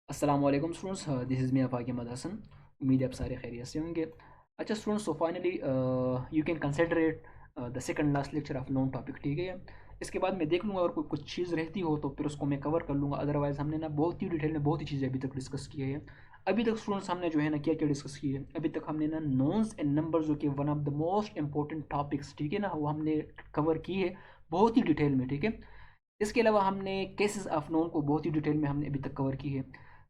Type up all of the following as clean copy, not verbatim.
अस्सलाम वालेकुम students, this is me Afaq Ahmed Hasan. उम्मीद है आप सारे खैरियत से होंगे। अच्छा students, so finally you can consider it the second last lecture of noun topic, ठीक है। इसके बाद मैं देख लूँगा अगर कोई कुछ चीज़ रहती हो तो फिर उसको मैं कवर कर लूँगा। अदरवाइज़ हमने ना बहुत ही डिटेल में बहुत ही चीज़ें अभी तक डिस्कस की है। अभी तक स्टूडेंट्स हमने जो है ना क्या क्या डिस्कस की है, अभी तक हमने ना नोन्स एंड नंबर्स जो कि one of the most important topics, ठीक है ना, वो हमने कवर की है बहुत ही डिटेल में, ठीक है। इसके अलावा हमने केसेस ऑफ नोन को बहुत ही डिटेल में हमने अभी तक कवर की है।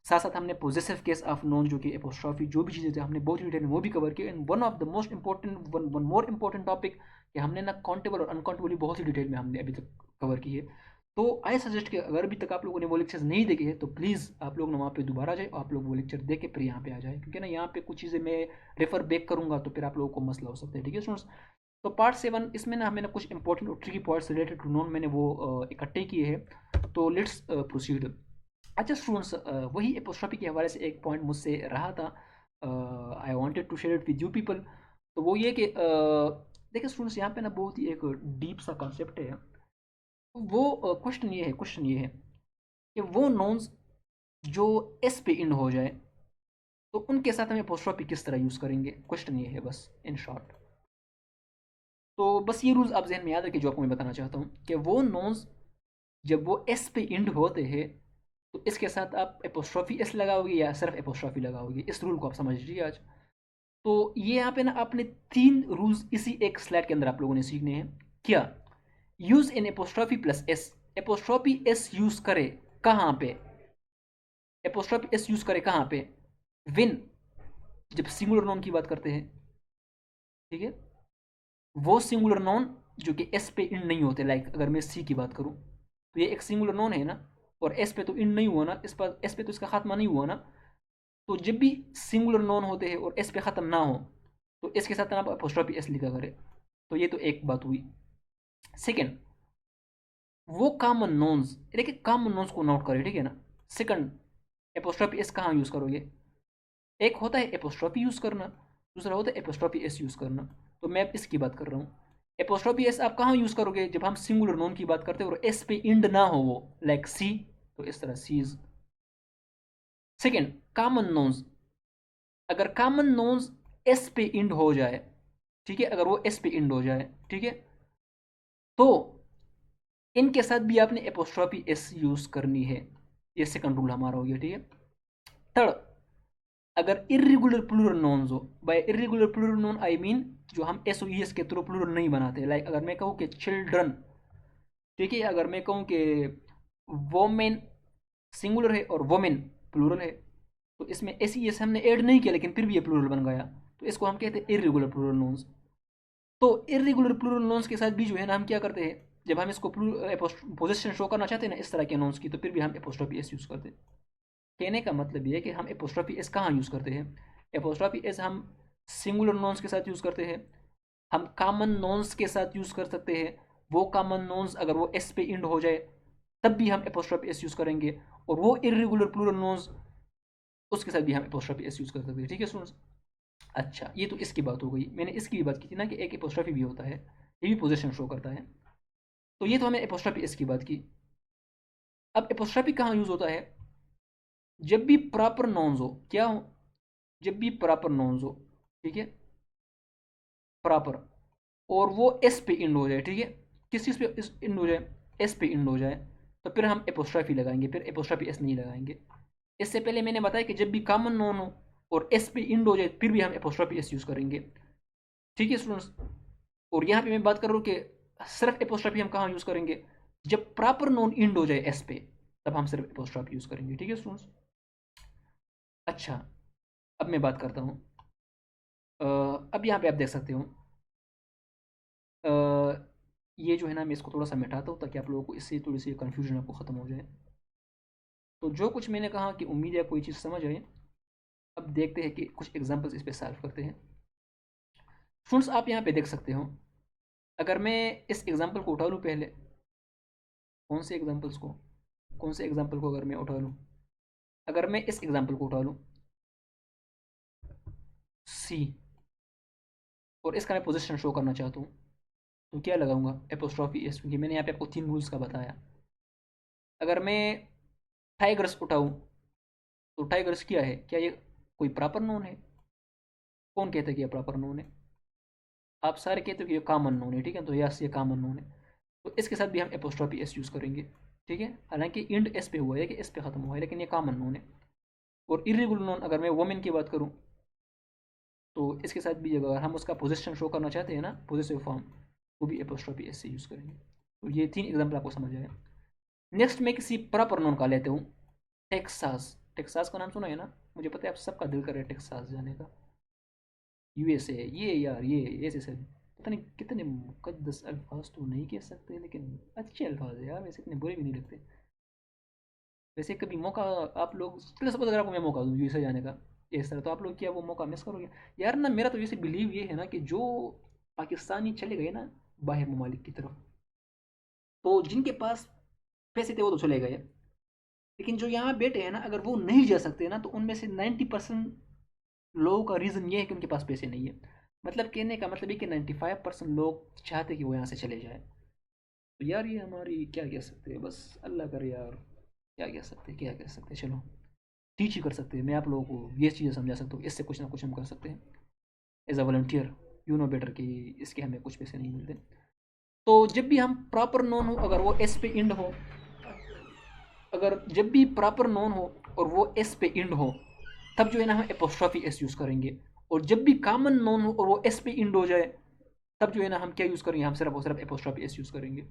साथ साथ हमने पोजेसिव केस ऑफ नोन जो कि एपोस्ट्रॉफी जो भी चीज़ें थी हमने बहुत ही डिटेल में वो भी कवर की। And one of the most important one more important topic कि हमने ना काउंटेबल और अनकाउंटेबल बहुत ही डिटेल में हमने अभी तक कवर की है। तो आई सजेस्ट कि अगर अभी तक आप लोगों ने वो लेक्चर्स नहीं देखे हैं तो प्लीज़ आप लोग ना वहाँ पे दोबारा जाए और आप लोग वो लेक्चर देख के फिर यहाँ पे आ जाए, क्योंकि ना यहाँ पे कुछ चीज़ें मैं रेफर बैक करूँगा तो फिर आप लोगों को मसला हो सकता है, ठीक है स्टूडेंट्स। तो पार्ट 7 इसमें ना हमें ना कुछ इंपॉर्टेंट और tricky points related to noun मैंने वो इकट्ठे किए हैं। तो लेट्स प्रोसीड। अच्छा स्टूडेंट्स, वही एपोस्ट्रॉफी के हवाले से एक पॉइंट मुझसे रहा था, I wanted to share it with you people. तो वो ये कि देखिए स्टूडेंट्स, यहाँ पे ना बहुत ही एक डीप सा कॉन्सेप्ट है। वो क्वेश्चन ये है कि वो नोन्स जो एस पे इंड हो जाए तो उनके साथ हमें एपोस्ट्रॉफी किस तरह यूज़ करेंगे। क्वेश्चन ये है बस, इन शॉर्ट। तो बस ये रूल्स आप जहन में याद रखिए जो आपको मैं बताना चाहता हूँ कि वो नोन्स जब वो एस पे इंड होते हैं तो इसके साथ आप एपोस्ट्रॉफी एस लगाओगे या सिर्फ एपोस्ट्रॉफी लगाओगे। इस रूल को आप समझ लीजिए आज। तो ये यहाँ पे ना आपने तीन रूल्स इसी एक स्लाइड के अंदर आप लोगों ने सीखने हैं। क्या? Use in apostrophe plus S. Apostrophe S use करे कहाँ पे? एपोस्ट्रॉफी एस यूज करे कहाँ पे? विन, जब सिंगुलर नॉन की बात करते हैं, ठीक है। वो सिंगुलर नॉन जो कि एस पे इंड नहीं होते, लाइक अगर मैं सी की बात करूँ तो ये एक सिंगुलर नॉन है ना, और एस पे तो इंड नहीं हुआ ना, इस पर एस पे तो इसका खात्मा नहीं हुआ ना। तो जब भी सिंगुलर नॉन होते हैं और एस पे ख़त्म ना हो तो इसके साथ आप अपोस्ट्रॉफी एस लिखा करें। तो ये तो एक बात हुई। सेकंड, वो कॉमन नोन्स, देखिए कॉमन नोन्स को नोट करें, ठीक है ना। सेकंड, एपोस्ट्रॉफी एस कहाँ यूज़ करोगे? एक होता है एपोस्ट्रॉफी यूज़ करना, दूसरा होता है एपोस्ट्रॉफी एस यूज़ करना। तो मैं अब इसकी बात कर रहा हूँ। एपोस्ट्रॉफी एस आप कहाँ यूज़ करोगे? जब हम सिंगुलर नोन की बात करते हैं और एस पे इंड ना हो वो, लाइक सी, तो इस तरह सीज। सेकंड, कॉमन नोन्स, अगर कॉमन नोन्स एस पे इंड हो जाए, ठीक है, अगर वो एस पे इंड हो जाए, ठीक है, तो इनके साथ भी आपने एपोस्ट्रॉफी एस यूज़ करनी है। ये सेकंड रूल हमारा हो गया, ठीक है। थर्ड, अगर इरेगुलर प्लूरल नोन्स हो, by irregular plural noun I mean जो हम एस ओ एस के थ्रू प्लूरल नहीं बनाते, लाइक अगर मैं कहूँ कि चिल्ड्रन, ठीक है, अगर मैं कहूँ कि वोमेन सिंगुलर है और वोमेन प्लूरल है, तो इसमें एस ई एस हमने ऐड नहीं किया लेकिन फिर भी ये प्लूरल बन गया, तो इसको हम कहते हैं इरेगुलर प्लूरल नोन्स। तो इरेगुलर प्लूरल नोन्स के साथ भी जो है ना हम क्या करते हैं, जब हम इसको पोजिशन शो करना चाहते हैं ना इस तरह के नोन्स की, तो फिर भी हम एपोस्ट्रॉफी एस यूज़ करते हैं। कहने का मतलब ये है कि हम एपोस्ट्रॉफी एस कहाँ यूज़ करते हैं? एपोस्ट्रॉफी एस हम सिंगुलर नोन्स के साथ यूज़ करते हैं, हम कॉमन नोन्स के साथ यूज़ कर सकते हैं। वो कॉमन नोन्स अगर वो एस पे इंड हो जाए तब भी हम एपोस्ट्रॉफी एस यूज़ करेंगे, और वो इरेगुलर प्लूरल नोन्स उसके साथ भी हम एपोस्ट्रॉफी एस यूज़ कर सकते हैं, ठीक है स्टूडेंट्स। अच्छा, ये तो इसकी बात हो गई। मैंने इसकी भी बात की थी ना कि एक एपोस्ट्रॉफी भी होता है, ये भी पोजीशन शो करता है। तो ये तो हमें एपोस्ट्रॉफी एस की बात की। अब एपोस्ट्रॉफी कहाँ यूज़ होता है? जब भी प्रॉपर नाउन्स हो, क्या हो? जब भी प्रॉपर नाउन्स हो, ठीक है, प्रॉपर, और वो एस पे इंड हो जाए, ठीक है, किस चीज़ पे इस इंड हो जाए? एस पे इंड हो जाए, तो फिर हम एपोस्ट्रॉफी लगाएंगे, फिर एपोस्ट्रॉफी एस नहीं लगाएंगे। इससे पहले मैंने बताया कि जब भी कॉमन नाउन हो और एस पे इंड हो जाए फिर भी हम एपोस्ट्रॉफी एस यूज़ करेंगे, ठीक है स्टूडेंट्स। और यहाँ पे मैं बात कर रहा हूँ कि सिर्फ एपोस्ट्रॉफी हम कहाँ यूज़ करेंगे? जब प्रॉपर नाउन इंड हो जाए एस पे, तब हम सिर्फ एपोस्ट्रॉफी यूज़ करेंगे, ठीक है स्टूडेंट्स। अच्छा, अब मैं बात करता हूँ। अब यहाँ पे आप देख सकते हो, अ, ये जो है ना मैं इसको थोड़ा सा मिटाता हूँ ताकि आप लोगों को इससे थोड़ी सी कन्फ्यूजन आपको ख़त्म हो जाए। तो जो कुछ मैंने कहा कि उम्मीद है कोई चीज़ समझ आए। अब देखते हैं कि कुछ एग्जांपल्स इस पे सॉल्व करते हैं। स्टूडेंट्स, आप यहाँ पे देख सकते हो, अगर मैं इस एग्जांपल को उठा लूँ पहले, कौन से एग्जांपल्स को, कौन से एग्जांपल को अगर मैं उठा लूँ, अगर मैं इस एग्जांपल को उठा लूँ सी, और इसका मैं पोजीशन शो करना चाहता हूँ, तो क्या लगाऊंगा? एपोस्ट्रॉफी एस, क्योंकि मैंने यहाँ पे आपको तीन रूल्स का बताया। अगर मैं टाइग्रस उठाऊँ, तो टाइगर्स क्या है? क्या ये कोई प्रॉपर नोन है? कौन कहता है कि ये प्रॉपर नोन है? आप सारे कहते हो कि ये कॉमन नोन है, ठीक है, तो यस ये कॉमन नोन है। तो इसके साथ भी हम एपोस्ट्रॉफी एस यूज़ करेंगे, ठीक है, हालांकि इंड एस पे हुआ है कि एस पे ख़त्म हुआ है, लेकिन ये कॉमन नोन है। और इरेगुलर नोन, अगर मैं वोमेन की बात करूँ तो इसके साथ भी अगर हम उसका पोजिशन शो करना चाहते हैं ना, पोजिटिव फॉर्म, वो भी एपोस्ट्रॉफी एस से यूज़ करेंगे। तो ये 3 एग्जाम्पल आपको समझ आया। नेक्स्ट मैं किसी प्रॉपर नोन का लेते हूँ, टेक्सास। टेक्सास का नाम सुना है ना? मुझे पता है आप सबका दिल कर रहा है टेक्सास जाने का। यूएसए, ये यार ये ऐसे से पता नहीं कितने मुकद्दस अल्फाज तो नहीं कह सकते, लेकिन अच्छे अल्फाज है यार, वैसे इतने बुरे भी नहीं लगते। वैसे कभी मौका आप लोग, चलो सपोज अगर आपको मैं मौका दूँ यूएसए जाने का इस तरह, तो आप लोग क्या वो मौका मिस करोगे? यार ना, मेरा तो वैसे बिलीव ये है ना कि जो पाकिस्तानी चले गए ना बाहर ममालिक की तरफ, तो जिनके पास पैसे थे वो तो चले गए, लेकिन जो यहाँ बैठे हैं ना, अगर वो नहीं जा सकते ना, तो उनमें से 90% लोगों का रीज़न ये है कि उनके पास पैसे नहीं है। मतलब कहने का मतलब ये कि 95% लोग चाहते हैं कि वो यहाँ से चले जाए। तो यार ये हमारी क्या कह सकते हैं, बस अल्लाह करे यार, क्या कह सकते हैं, क्या कह सकते हैं, चलो टीच ही कर सकते हैं। मैं आप लोगों को ये चीज़ें समझा सकता हूँ, इससे कुछ ना कुछ हम कर सकते हैं as a volunteer. You know better कि इसके हमें कुछ पैसे नहीं मिलते। तो जब भी हम प्रॉपर नोन हो, अगर वो एस पे इंड हो, अगर जब भी प्रॉपर नोन हो और वो एस पे इंड हो, तब जो है ना हम एपोस्ट्रॉफी एस यूज़ करेंगे। और जब भी कॉमन नोन हो और वो एस पे इंड हो जाए, तब जो है ना हम क्या यूज़ करेंगे, हम सिर्फ और सिर्फ एपोस्ट्रॉफी एस यूज़ करेंगे।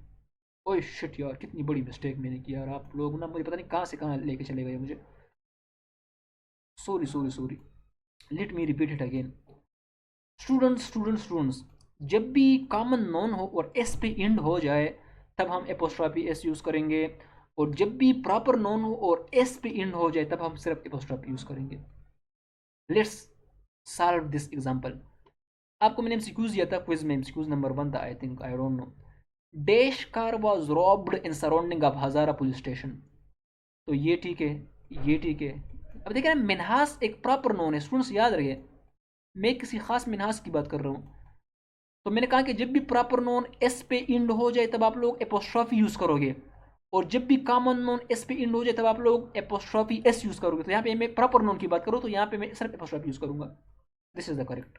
ओए शिट यार, कितनी बड़ी मिस्टेक मैंने की यार, आप लोग ना मुझे पता नहीं कहाँ से कहाँ लेके चले गए मुझे। Sorry sorry sorry, let me repeat it again. Students students students, जब भी कॉमन नोन हो और एस पे इंड हो जाए, तब हम एपोस्ट्रॉफी एस यूज़ करेंगे। और जब भी प्रॉपर नोन हो और एस पे इंड हो जाए, तब हम सिर्फ एपोस्ट्रॉफी यूज़ करेंगे। Let's solve this example. आपको मैंने एमसीक्यूज दिया था क्विज में, एमसीक्यूज नंबर 1 था आई think, I don't know. Dash car was robbed in surrounding of Hazara police station. तो ये ठीक है, ये ठीक है। अब देखिए ना, मिनहास एक प्रॉपर नोन है, स्टूडेंट्स याद रखिए, मैं किसी खास मिनहास की बात कर रहा हूँ। तो मैंने कहा कि जब भी प्रॉपर नोन एस पे इंड हो जाए, तब आप लोग एपोस्ट्रॉफी यूज़ करोगे। और जब भी कॉमन नोन एस पे इंड हो जाए, तब आप लोग एपोस्ट्रॉफी एस यूज़ करोगे। तो यहाँ पे मैं प्रॉपर नोन की बात करूँ, तो यहाँ पे मैं सिर्फ एपोस्ट्रॉफी यूज़ करूँगा। This is the correct.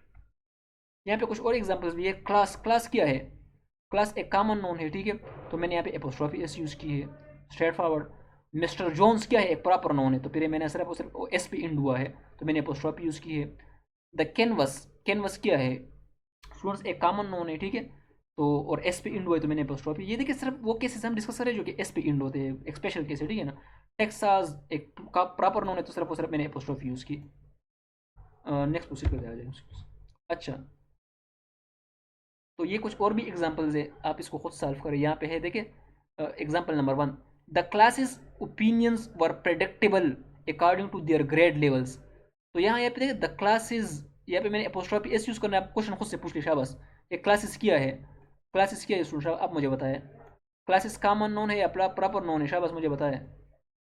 यहाँ पे कुछ और एग्जांपल्स भी है। क्लास, क्लास क्या है? क्लास एक कॉमन नोन है, ठीक है, तो मैंने यहाँ पे एपोस्ट्रॉफी एस यूज़ की है, स्ट्रेट फॉरवर्ड। मिस्टर जोन्स क्या है? एक प्रॉपर नोन है, तो फिर मैंने सिर्फ और सिर्फ एस पे इंड हुआ है, तो मैंने एपोस्ट्रॉफी यूज़ की है। द कैनवस, कैनवस क्या है स्टूडेंट्स? एक कॉमन नोन है, ठीक है, तो और एस पे इंड हुआ है, तो मैंने एपोस्ट्रॉफी। ये देखिए सिर्फ वो केसेस हम डिस्कस कर रहे हैं जो कि एस पे इंड होते हैं, एक स्पेशल केस है, ठीक है ना। टेक्सास एक प्रॉपर नोन है, तो सिर्फ और सिर्फ मैंने एपोस्ट्रॉफी यूज़ की। नेक्स्ट प्रोसीड करते आ जाए। अच्छा, तो ये कुछ और भी एग्जांपल्स है, आप इसको खुद सॉल्व करें। यहाँ पे है देखिए, example number 1, the classes opinions were predictable according to their grade levels. तो यहाँ पे देखिए द क्लासेस, यहाँ पे मैंने अपोस्ट्रॉफी एस यूज़ करना है। आप क्वेश्चन खुद से पूछ लिया शाबाश, ये क्लासेस क्या है? क्लासेस क्या है स्टूडेंट साहब, आप मुझे बताएं। क्लासेस कॉमन नोन है या प्रॉपर नोन है? शाबाश मुझे बताएं।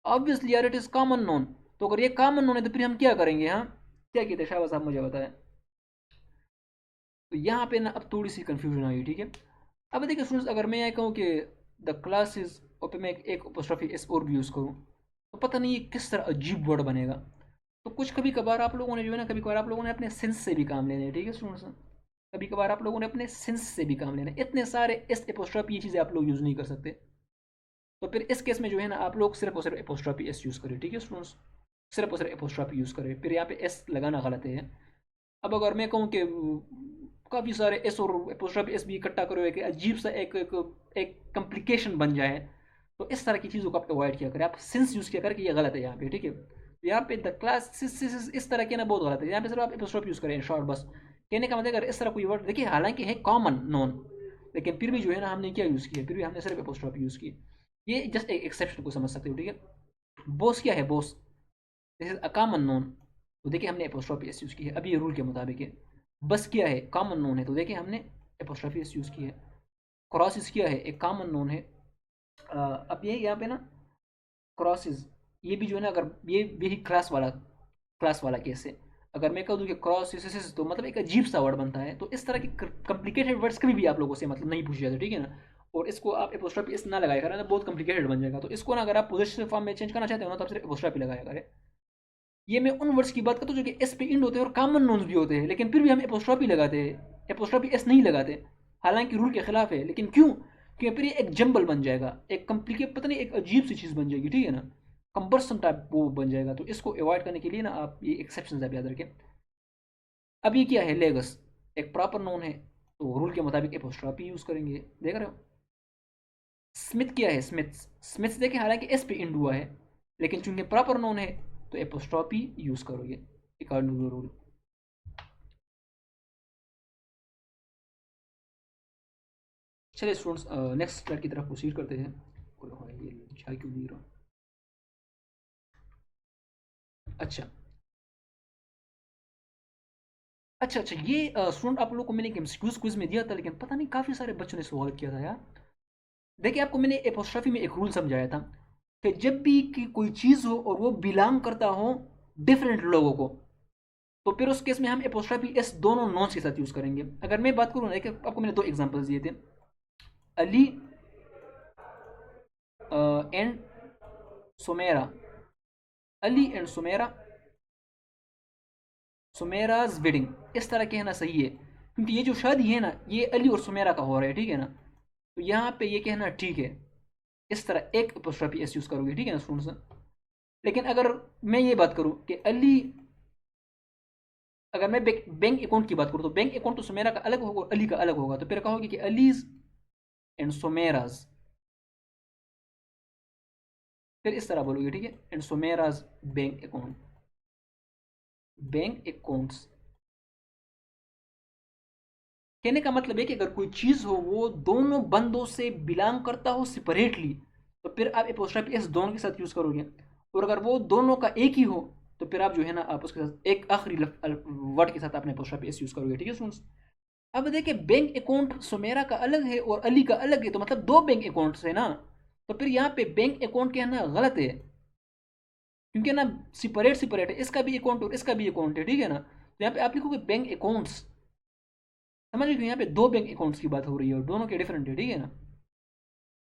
ऑब्वियसली यार इट इज़ कॉमन नोन। तो अगर ये कॉमन नोन है, तो फिर हम क्या करेंगे? हाँ, क्या कहते हैं? शाबाश आप मुझे बताएं। तो यहाँ पे ना अब थोड़ी सी कंफ्यूजन आई, ठीक है। अब देखिए स्टूडेंट्स, अगर मैं ये कहूँ कि द क्लासेस और पे मैं एक अपोस्ट्रोफी एस और भी यूज़ करूँ, तो पता नहीं ये किस तरह अजीब वर्ड बनेगा। तो कुछ कभी कभार आप लोगों ने जो है ना, कभी कभार आप लोगों ने अपने सेंस से भी काम लेने हैं, ठीक है स्टूडेंट्स। कभी कभार आप लोगों ने अपने सेंस से भी काम लेना है। इतने सारे एस अपोस्ट्रोफी ये चीज़ें आप लोग यूज़ नहीं कर सकते। तो फिर इस केस में जो है ना, आप लोग सिर्फ और सिर्फ अपोस्ट्रोफी एस यूज़ करें, ठीक है स्टूडेंट्स। सिर्फ और सिर्फ अपोस्ट्रोफी यूज़ करें, फिर यहाँ पे एस लगाना गलत है। अब अगर मैं कहूँ कि काफ़ी सारे एस और एपोस्ट्रोफी एस भी इकट्ठा करो, एक अजीब सा एक कम्प्लिकेशन बन जाए, तो इस तरह की चीज़ों को आप अवॉइड किया करें। आप सिंस यूज़ किया करें कि ये गलत है यहाँ पे, ठीक है। तो यहाँ पे द क्लास इस तरह के ना बहुत गलत है। यहाँ पे सिर्फ आप एपोस्ट्रोफी यूज़ करें, शॉर्ट बस। कहने का मतलब अगर इस तरह कोई वर्ड देखिए, हालांकि है कॉमन नॉन, लेकिन फिर भी जो है ना, हमने क्या यूज़ किया, फिर भी हमने सिर्फ एपोस्ट्रोफी यूज़ की। ये जस्ट एक एक्सेप्शन को समझ सकते हो, ठीक है। बॉस क्या है? Boss, this is a common known, तो देखिए हमने एपोस्ट्रोफी एस यूज़ की है, अभी ये रूल के मुताबिक है। बस क्या है? कॉमन नोन है, तो देखिए हमने एपोस्ट्रोफी एस यूज़ की है। क्रॉसिस क्या है? एक कॉमन नोन है। अब ये यहाँ पे ना क्रॉसिस, ये भी जो है ना, अगर ये भी क्लास वाला केस है। अगर मैं कह दूँ कि क्रॉसिस, तो मतलब एक अजीब सा वर्ड बनता है। तो इस तरह के कॉम्प्लिकेटेड वर्ड्स कभी भी आप लोगों से मतलब नहीं पूछे जाते, ठीक है ना। और इसको आप एपोस्ट्रोफी एस ना लगाया करें, तो बहुत कॉम्प्लिकेटेड बन जाएगा। तो इसको ना अगर आप पोजिटिव फॉर्म में चेंज करना चाहते हो ना, तो आप सिर्फ एपोस्ट्रोफी लगाया करें। ये मैं उन वर्ड्स की बात करता हूँ जो कि एस पे इंड होते हैं और कॉमन नोन्स भी होते हैं, लेकिन फिर भी हम एपोस्ट्रॉफी लगाते हैं, एपोस्ट्रॉफी एस नहीं लगाते, हालांकि रूल के खिलाफ है। लेकिन क्यों? क्योंकि फिर ये एक जंबल बन जाएगा, एक कम्प्लिकेट, पता नहीं, एक अजीब सी चीज़ बन जाएगी, ठीक है ना, कंबरसन टाइप वो बन जाएगा। तो इसको अवॉइड करने के लिए ना आप ये एक्सेप्शन आप याद रखें। अब ये क्या है, लेगस एक प्रॉपर नोन है, तो रूल के मुताबिक एपोस्ट्रॉफी यूज़ करेंगे, देख रहे हो। स्मिथ क्या है, स्मिथ, स्मिथ देखें हालांकि एस पे इंड हुआ है, लेकिन चूंकि प्रॉपर नोन है तो एपोस्ट्रॉफी यूज़ करोगे अकॉर्डिंग टू द रूल। चलिए स्टूडेंट्स, नेक्स्ट स्लाइड की तरफ प्रोसीड करते हैं। हाँ, ये जा क्यों नहीं रहा। अच्छा अच्छा अच्छा, ये स्टूडेंट आप लोगों को मैंने एक एमसीक्यूज क्विज में दिया था, लेकिन पता नहीं काफ़ी सारे बच्चों ने सवाल किया था यार। देखिए, आपको मैंने एपोस्ट्रॉफी में एक रूल समझाया था कि जब भी कि कोई चीज़ हो और वो बिलोंग करता हो डिफरेंट लोगों को, तो फिर उस केस में हम एपोस्ट्रॉफी एस दोनों नॉन्स के साथ यूज़ करेंगे। अगर मैं बात करूँ ना, देखिए आपको मैंने दो एग्जांपल्स दिए थे, Ali and Sumera, Ali and Sumera, Sumera's wedding, इस तरह कहना सही है, क्योंकि ये जो शादी है ना ये अली और सुमेरा का हो रहा है, ठीक है ना। तो यहाँ पे ये कहना ठीक है, इस तरह एक एपोस्ट्रॉफी एस यूज़ करोगे, ठीक है ना स्टूडेंट्स। लेकिन अगर मैं ये बात करूँ कि अली, अगर मैं बैंक अकाउंट की बात करूँ तो बैंक अकाउंट तो सुमेरा का अलग होगा और अली का अलग होगा, तो फिर कहोगे कि अलीज एंड सुमेराज, फिर इस तरह बोलोगे, ठीक है, and Sumera's bank account, bank accounts. कहने का मतलब है कि अगर कोई चीज़ हो वो दोनों बंदों से बिलोंग करता हो सेपरेटली, तो फिर आप एपोस्ट्रोफी एस दोनों के साथ यूज़ करोगे। और अगर वो दोनों का एक ही हो, तो फिर आप जो है ना आप उसके साथ एक आखिरी वर्ड के साथ अपने एपोस्ट्रोफी एस यूज़ करोगे, ठीक है स्टूडेंट्स। अब देखिए, बैंक अकाउंट सुमेरा का अलग है और अली का अलग है, तो मतलब दो बैंक अकाउंट्स है ना, तो फिर यहाँ पे बैंक अकाउंट कहना गलत है, क्योंकि ना सेपरेट सेपरेट है, इसका भी अकाउंट और इसका भी अकाउंट है, ठीक है ना। तो यहाँ पे आप लिखोगे बैंक अकाउंट्स, समझ लीजिए यहाँ पे दो बैंक अकाउंट्स की बात हो रही है और दोनों के डिफरेंट है, ठीक है ना।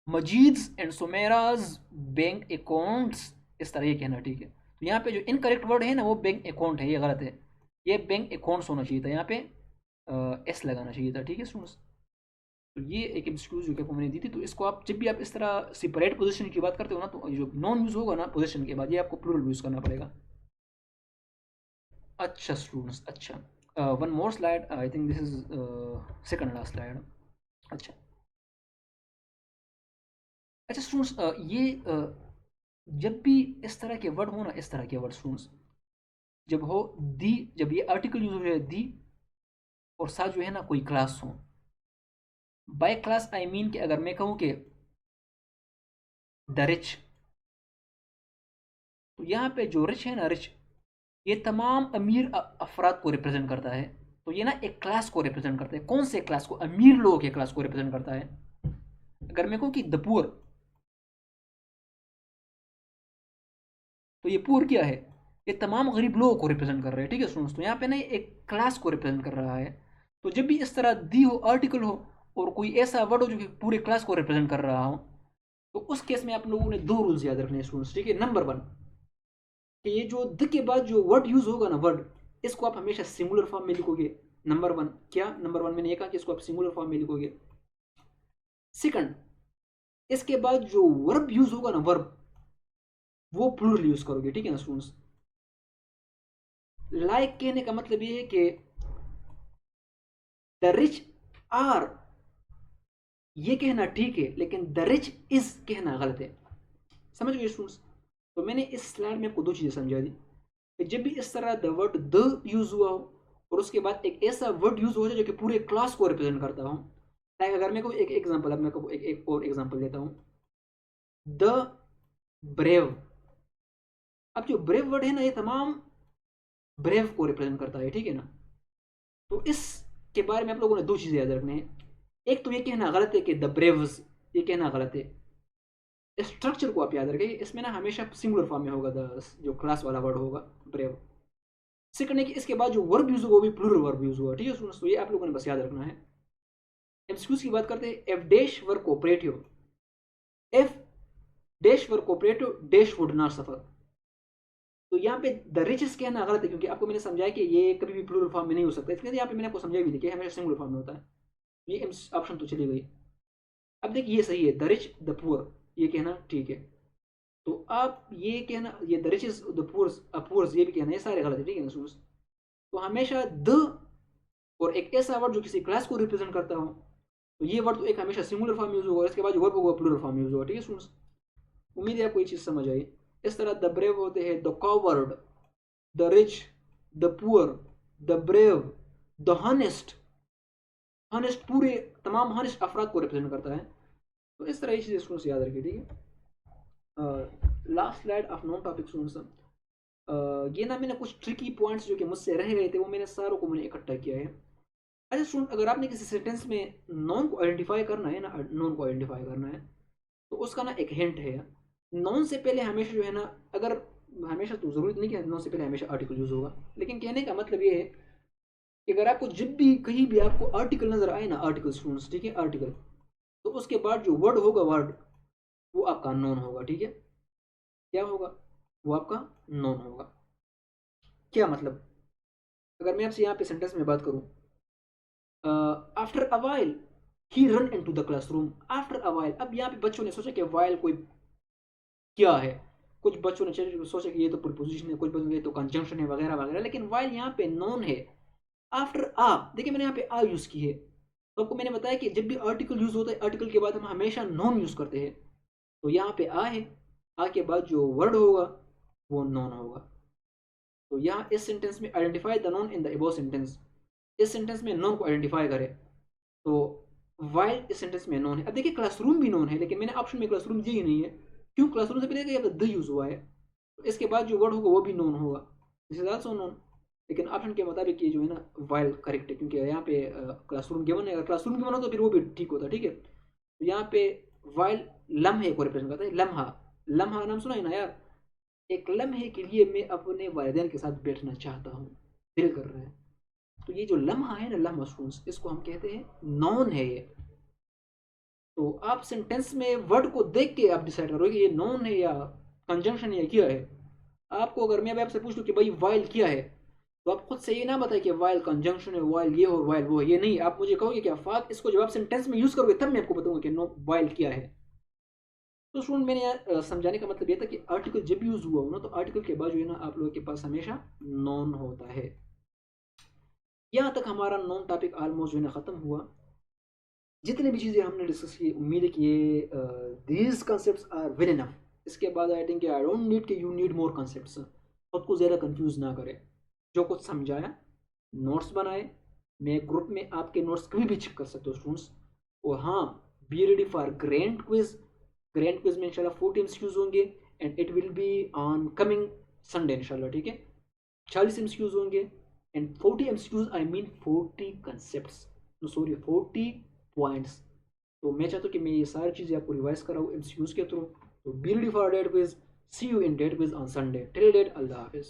मजीद्स एंड सुमेराज बैंक अकाउंट्स, इस तरह ये कहना, ठीक है। तो यहाँ पे जो इनकरेक्ट वर्ड है ना वो बैंक अकाउंट है, ये गलत है, ये बैंक अकाउंट्स होना चाहिए था, यहाँ पे एस लगाना चाहिए था, ठीक है स्टूडेंट्स। तो ये एक एक्सक्यूज जो कि आपको मैंने दी थी, तो इसको आप जब भी आप इस तरह सेपरेट पोजीशन की बात करते हो ना, तो जो नॉन यूज़ होगा ना पोजीशन के बाद, ये आपको प्लूरल यूज़ करना पड़ेगा। अच्छा स्टूडेंट्स, अच्छा, one more slide, I think this is second last slide. अच्छा अच्छा स्टूडेंट्स, ये जब भी इस तरह के वर्ड हो ना, इस तरह के वर्ड स्टूडेंट्स, जब हो दी, जब ये आर्टिकल यूज हो जाए दी, और साथ जो है ना कोई क्लास हो, बाय क्लास आई मीन कि अगर मैं कहूँ कि द रिच, तो यहाँ पे जो रिच है ना, रिच, ये तमाम अमीर अफराद को रिप्रेजेंट करता है। तो ये ना एक क्लास को रिप्रेजेंट करता है, कौन से क्लास को, अमीर लोगों के क्लास को रिप्रेजेंट करता है। अगर मैं कहूँ कि द पुअर, तो ये पुअर क्या है, ये तमाम गरीब लोगों को रिप्रेजेंट कर रहे हैं, ठीक है स्टूडेंट्स। तो यहाँ पे ना एक क्लास को रिप्रेजेंट कर रहा है। तो जब भी इस तरह दी हो, आर्टिकल हो, और कोई ऐसा वर्ड हो जो कि पूरे क्लास को रिप्रेजेंट कर रहा हो, तो उस केस में आप लोगों ने दो रूल्स याद रखने हैं स्टूडेंट्स, ठीक है। नंबर वन, कि ये जो द के बाद जो वर्ड यूज होगा ना, वर्ड, इसको आप हमेशा सिंगुलर फॉर्म में लिखोगे। नंबर वन, क्या नंबर वन, मैंने ये कहा कि इसको आप सिंगुलर फॉर्म में लिखोगे। सेकंड, इसके बाद जो वर्ब यूज होगा ना, वर्ब, वो प्लूरल यूज करोगे, ठीक है ना स्टूडेंट्स। लाइक कहने का मतलब ये है कि द रिच आर, ये कहना ठीक है, लेकिन द रिच इज कहना गलत है, समझ गए स्टूडेंट्स। तो मैंने इस स्लाइड में आपको दो चीजें समझा दी, कि जब भी इस तरह द वर्ड द यूज हुआ हो और उसके बाद एक ऐसा वर्ड यूज हो जाए जो कि पूरे क्लास को रिप्रेजेंट करता हो, लाइक अगर मैं को एक एग्जांपल, अब मैं को एक और एग्जांपल देता हूँ, द ब्रेव। अब जो ब्रेव वर्ड है ना, ये तमाम ब्रेव को रिप्रेजेंट करता है, ठीक है ना। तो इसके बारे में आप लोगों ने दो चीजें याद रखनी है। एक तो ये कहना गलत है कि द ब्रेव्स, ये कहना गलत है। स्ट्रक्चर को आप याद रखें, इसमें ना हमेशा सिंगुलर फॉर्म में होगा, द जो क्लास वाला वर्ड होगा ब्रेव। सेकंड है कि इसके बाद जो वर्ब यूज होगा वो भी प्लूरल वर्ब यूज होगा, ठीक है स्टूडेंट्स। तो ये आप लोगों ने बस याद रखना है। एमसीक्यूज की बात करते हैं। F dash were cooperative, F dash were cooperative, dash would not suffer. तो यहाँ पे द रिचेस्ट कहना गलत है, क्योंकि आपको मैंने समझाया कि ये कभी भी प्लूरल फॉर्म में नहीं हो सकता, इसलिए यहाँ पे मैंने आपको समझाया भी नहीं कि हमेशा सिंगुलर फॉर्म में होता है। ये ऑप्शन तो चली गई। अब देखिए ये सही है, द रिच द पुअर, ये कहना ठीक है। तो आप ये कहना, ये द रिचेस द पुअर्स ये भी कहना, ये सारे गलत है, ठीक है ना स्टूडेंट्स। तो हमेशा द और एक ऐसा वर्ड जो किसी क्लास को रिप्रेजेंट करता हो, तो ये वर्ड तो एक हमेशा सिंगुलर फॉर्म यूज होगा, इसके बाद जो वर्ब होगा प्लूरल फॉर्म यूज होगा, ठीक है स्टूडेंट्स। उम्मीद है आपको ये चीज़ समझ आई। इस तरह द ब्रेव होते हैं the coward, the rich, the poor, the brave, the honest. Honest पूरे तमाम हॉनेस्ट अफराद को रिप्रेजेंट करता है। तो इस तरह ये चीज़ें स्टूडेंट्स याद रखिए, ठीक है। Last slide of noun topic students. ये ना मैंने कुछ ट्रिकी पॉइंट्स जो कि मुझसे रह गए थे, वो मैंने सारों को मैंने इकट्ठा किया है। अच्छा स्टूडेंट, अगर आपने किसी सेंटेंस में नॉन को आइडेंटिफाई करना है ना, नॉन को आइडेंटिफाई करना है, तो उसका ना एक हिंट है। नॉन से पहले हमेशा जो है ना, अगर हमेशा तो ज़रूरत नहीं कि नॉन से पहले हमेशा आर्टिकल यूज़ होगा, लेकिन कहने का मतलब ये है कि अगर आपको जब भी कहीं भी आपको आर्टिकल नज़र आए ना, आर्टिकल स्टूडेंट्स, ठीक है, आर्टिकल, तो उसके बाद जो वर्ड होगा, वर्ड वो आपका नॉन होगा, ठीक है। क्या होगा? वो आपका नॉन होगा। क्या मतलब? अगर मैं आपसे यहाँ पे सेंटेंस में बात करूँ, after a while he run into the classroom. After a while, अब यहाँ पे बच्चों ने सोचा कि वाइल कोई क्या है, कुछ बच्चों ने सोचा कि ये तो प्रीपोजिशन है, कुछ बच्चों ने ये तो कंजंक्शन है वगैरह वगैरह, लेकिन वाइल यहाँ पे नॉन है। आफ्टर आ, देखिए मैंने यहाँ पे आ यूज़ की है, तो आपको मैंने बताया कि जब भी आर्टिकल यूज़ होता है, आर्टिकल के बाद हम हमेशा नॉन यूज़ करते हैं। तो यहाँ पे आ है, आ के बाद जो वर्ड होगा वो नॉन होगा। तो यहाँ इस सेंटेंस में identify the non in the above sentence, इस सेंटेंस में नॉन को आइडेंटिफाई करें। तो वाइल इस सेंटेंस में नॉन है। अब देखिए क्लासरूम भी नॉन है, लेकिन मैंने ऑप्शन में क्लासरूम दी ही नहीं है। क्यों? क्लासरूम से पहले यहाँ द यूज़ हुआ है, तो इसके बाद जो वर्ड होगा वो भी नॉन होगा, दिस इज आल्सो नॉन। लेकिन ऑप्शन के मुताबिक ये जो है ना वाइल करेक्ट है, क्योंकि यहाँ पे क्लासरूम गिवन है, अगर क्लासरूम गिवन हो तो फिर वो भी ठीक होता, ठीक है। तो यहाँ पे वाइल लम्हे को रिप्रेजेंट करता है, लम्हा। लम्हा नाम सुना है ना यार, एक लम्हे के लिए मैं अपने वालिदैन के साथ बैठना चाहता हूँ, दिल कर रहा है। तो ये जो लम्हा है ना, लम्हा स्टूडेंट्स, इसको हम कहते हैं नॉन है ये। तो आप सेंटेंस में वर्ड को देख के आप डिसाइड करोगे ये नॉन है या कंजंक्शन है या क्या है। आपको अगर मैं आपसे पूछ लूँ कि भाई वाइल क्या है, तो आप खुद से ये ना बताए कि वाइल कंजंक्शन है, वाइल ये और वाइल वो है, ये नहीं। आप मुझे कहोगे क्या फाक, इसको जब आप सेंटेंस में यूज करोगे तब मैं आपको बताऊंगा कि नो वाइल क्या है। तो स्टूडेंट मैंने यार समझाने का मतलब ये था कि आर्टिकल जब यूज हुआ हो ना, तो आर्टिकल के बाद जो है ना आप लोगों के पास हमेशा नॉन होता है। यहाँ तक हमारा नॉन टॉपिक ऑलमोस्ट जो है ना ख़त्म हुआ। जितनी भी चीज़ें हमने डिस्कस की, उम्मीद है कि ये these concept are well enough. इसके बाद I think I don't need कि यू नीड मोर कंसेप्ट। खुद को ज़्यादा कंफ्यूज ना करें, जो कुछ समझाया नोट्स बनाए। मैं ग्रुप में आपके नोट्स कभी भी चेक कर सकते हो स्टूडेंट्स। और हाँ, B ready for grand quiz. Grand quiz में इंशाल्लाह 40 एमसीक्यूज होंगे, and it will be on coming Sunday इंशाल्लाह, ठीक है। 40 एमसीक्यूज होंगे, and 40 MCQs I mean 40 concept, sorry 40 points. तो मैं चाहता हूँ कि मैं ये सारी चीज़ें आपको रिवाइज कराऊँ एमसीक्यूज के थ्रू। तो be ready for that quiz. See you in that quiz on Sunday. Till that, अल्लाह हाफिज़।